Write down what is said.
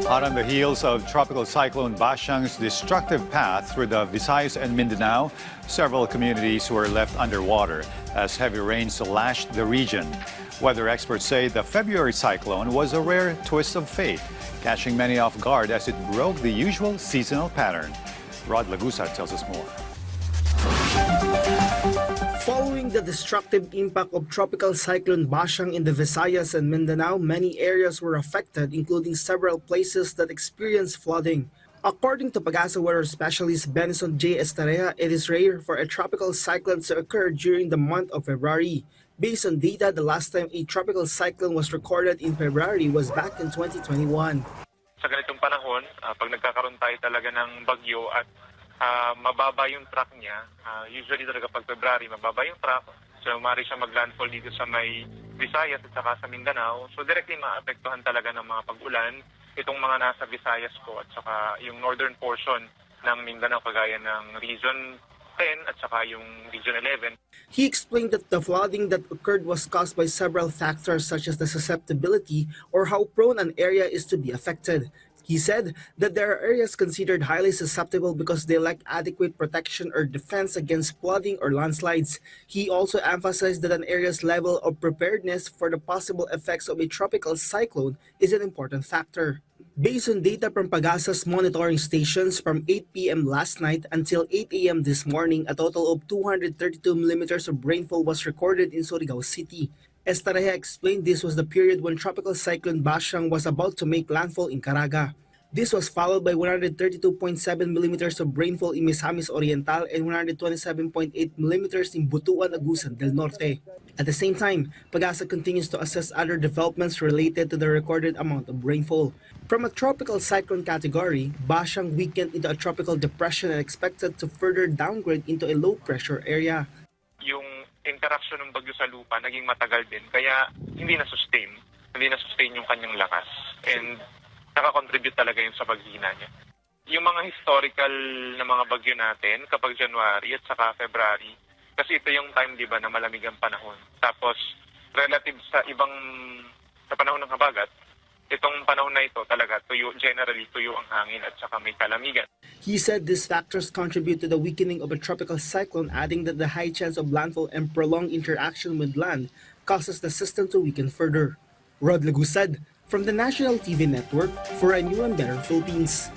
Hot on the heels of Tropical Cyclone Bashang's destructive path through the Visayas and Mindanao, several communities were left underwater as heavy rains lashed the region. Weather experts say the February cyclone was a rare twist of fate, catching many off guard as it broke the usual seasonal pattern. Rod Lagusa tells us more. Following the destructive impact of Tropical Cyclone Bashang in the Visayas and Mindanao, many areas were affected, including several places that experienced flooding. According to Pagasa weather specialist Benson J. Estareja, it is rare for a tropical cyclone to occur during the month of February. Based on data, the last time a tropical cyclone was recorded in February was back in 2021. Sa ganitong panahon, pag nagkakaroon tayo talaga ng bagyo at mababa yung track niya, usually talaga pag February, mababa yung track. So, maaari siya mag-landfall dito sa may Visayas at saka sa Mindanao. So, directly maapektuhan talaga ng mga pag-ulan itong mga nasa Visayas po at saka yung northern portion ng Mindanao kagaya ng Region 10 at saka yung Region 11. He explained that the flooding that occurred was caused by several factors such as the susceptibility or how prone an area is to be affected. He said that there are areas considered highly susceptible because they lack adequate protection or defense against flooding or landslides. He also emphasized that an area's level of preparedness for the possible effects of a tropical cyclone is an important factor. Based on data from Pagasa's monitoring stations from 8 p.m. last night until 8 a.m. this morning, a total of 232 millimeters of rainfall was recorded in Surigao City. Estareja explained this was the period when Tropical Cyclone Bashang was about to make landfall in Caraga. This was followed by 132.7 millimeters of rainfall in Misamis Oriental and 127.8 millimeters in Butuan, Agusan del Norte. At the same time, Pagasa continues to assess other developments related to the recorded amount of rainfall. From a tropical cyclone category, Bashang weakened into a tropical depression and expected to further downgrade into a low-pressure area. Yung interaction ng bagyo sa lupa naging matagal din, kaya hindi na-sustain yung kanyang lakas. And nakakontribute talaga yun sa paghina niya. Yung mga historical na mga bagyo natin kapag January at saka February, kasi ito yung time, di ba, na malamig ang panahon. Tapos, relative sa panahon ng habagat, itong panahon na ito talaga, generally tuyo ang hangin at saka may kalamigan. He said these factors contribute to the weakening of a tropical cyclone, adding that the high chance of landfall and prolonged interaction with land causes the system to weaken further. Rod Lagusad, from the National TV Network for a New and Better Philippines.